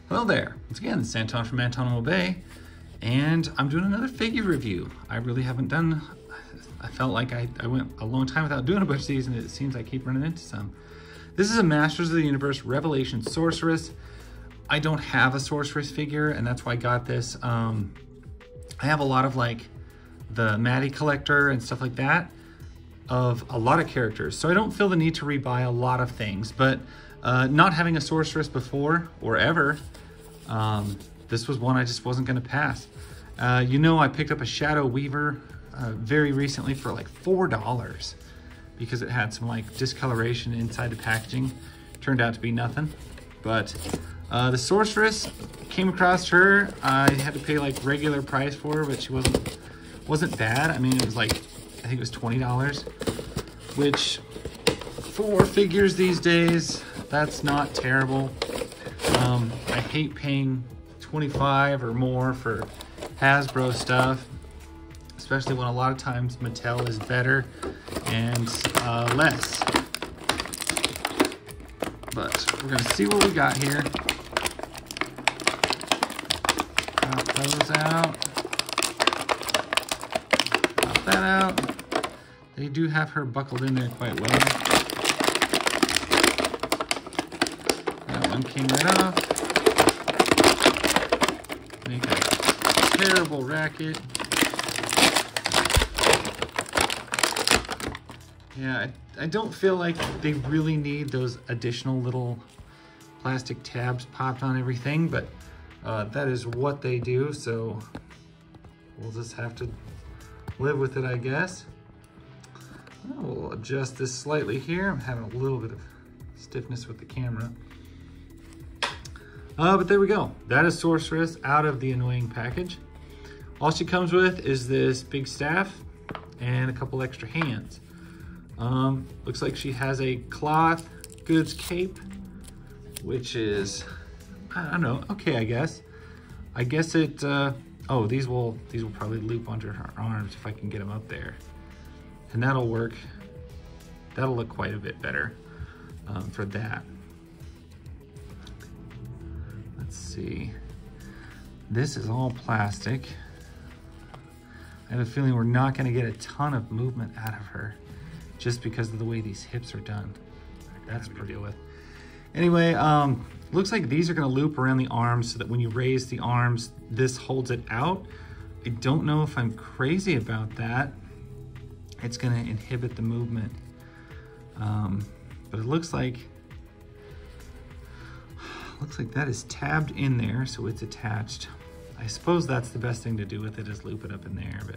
Hello there, once again, it's Anton from Anton Bay, and I'm doing another figure review. I really haven't done, I felt like I went a long time without doing a bunch of these, and it seems I keep running into some. This is a Masters of the Universe Revelation Sorceress. I don't have a Sorceress figure, and that's why I got this. I have a lot of like the Maddie collector and stuff like that of a lot of characters, so I don't feel the need to rebuy a lot of things, but not having a Sorceress before or ever, this was one I just wasn't going to pass. You know, I picked up a Shadow Weaver very recently for like $4 because it had some like discoloration inside the packaging. Turned out to be nothing. But the Sorceress, came across her. I had to pay like regular price for her, but she wasn't bad. I mean, it was like, I think it was $20, which for figures these days, that's not terrible. I hate paying $25 or more for Hasbro stuff, especially when a lot of times Mattel is better and less. But we're gonna see what we got here. Pop those out. Pop that out. They do have her buckled in there quite well. That one came right off. Make a terrible racket. Yeah, I don't feel like they really need those additional little plastic tabs popped on everything, but that is what they do, so we'll just have to live with it, I guess. We'll adjust this slightly here. I'm having a little bit of stiffness with the camera. But there we go. That is Sorceress out of the annoying package. All she comes with is this big staff and a couple extra hands. Looks like she has a cloth goods cape, which is, I don't know, okay, I guess. I guess it, oh, these will probably loop under her arms if I can get them up there. And that'll work. That'll look quite a bit better for that. Let's see. This is all plastic. I have a feeling we're not going to get a ton of movement out of her just because of the way these hips are done. That's pretty deal with. Anyway, looks like these are going to loop around the arms so that when you raise the arms, this holds it out. I don't know if I'm crazy about that. It's going to inhibit the movement. But it looks like that is tabbed in there, so it's attached. I suppose that's the best thing to do with it, is loop it up in there, but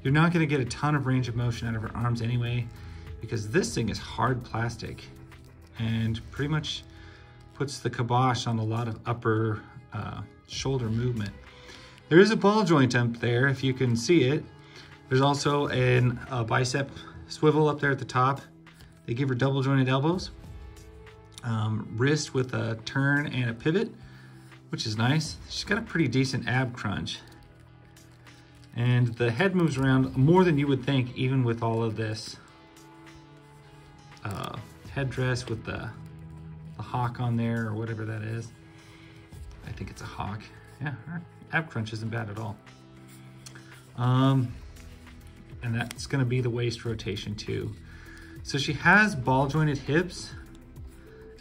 you're not gonna get a ton of range of motion out of her arms anyway, because this thing is hard plastic and pretty much puts the kibosh on a lot of upper shoulder movement. There is a ball joint up there, if you can see it. There's also a bicep swivel up there at the top. They give her double jointed elbows. Wrist with a turn and a pivot, which is nice. She's got a pretty decent ab crunch. And the head moves around more than you would think, even with all of this headdress with the hawk on there, or whatever that is. I think it's a hawk. Yeah, her ab crunch isn't bad at all. And that's gonna be the waist rotation too. So she has ball jointed hips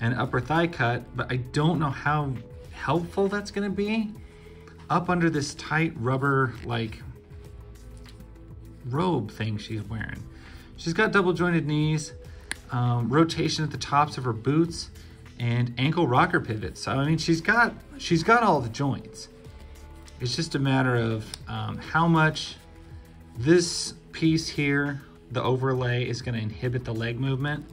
and upper thigh cut, but I don't know how helpful that's gonna be up under this tight rubber like robe thing she's wearing. She's got double jointed knees, rotation at the tops of her boots, and ankle rocker pivots. So I mean, she's got all the joints. It's just a matter of how much this piece here, the overlay, is gonna inhibit the leg movement,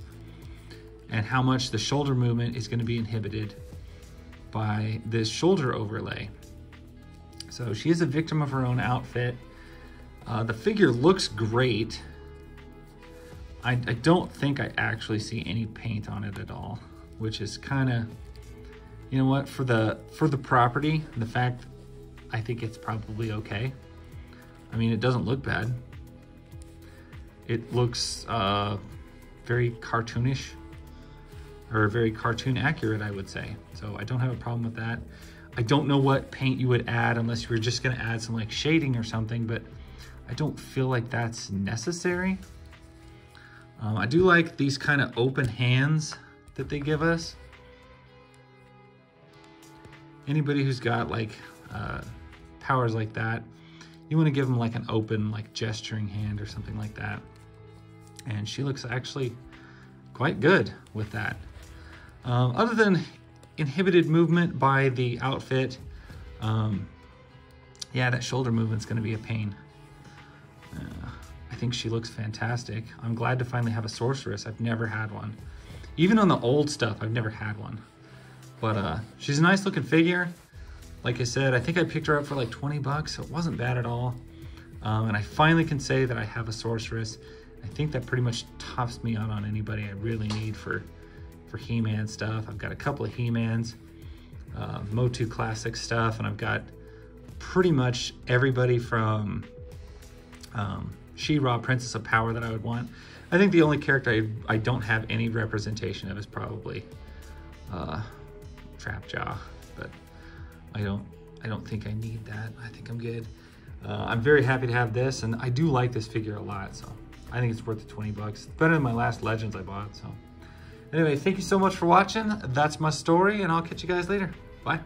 and how much the shoulder movement is going to be inhibited by this shoulder overlay. So she is a victim of her own outfit. The figure looks great. I don't think I actually see any paint on it at all, which is kind of, you know what, for the property, the fact, I think it's probably okay. I mean, it doesn't look bad. It looks very cartoonish, or very cartoon accurate, I would say. So I don't have a problem with that. I don't know what paint you would add unless you were just gonna add some like shading or something, but I don't feel like that's necessary. I do like these kind of open hands that they give us. Anybody who's got like powers like that, you want to give them like an open, like gesturing hand or something like that. And she looks actually quite good with that. Other than inhibited movement by the outfit, yeah, that shoulder movement's going to be a pain. I think she looks fantastic. I'm glad to finally have a sorceress. I've never had one. Even on the old stuff, I've never had one. But she's a nice looking figure. Like I said, I think I picked her up for like 20 bucks, so it wasn't bad at all. And I finally can say that I have a sorceress. I think that pretty much tops me out on anybody I really need for He-Man stuff. I've got a couple of He-Mans, Motu Classic stuff, and I've got pretty much everybody from She-Ra, Princess of Power that I would want. I think the only character I don't have any representation of is probably Trapjaw, but I don't think I need that. I think I'm good. I'm very happy to have this, and I do like this figure a lot, so I think it's worth the 20 bucks. It's better than my last Legends I bought, so. Anyway, thank you so much for watching. That's my story, and I'll catch you guys later. Bye.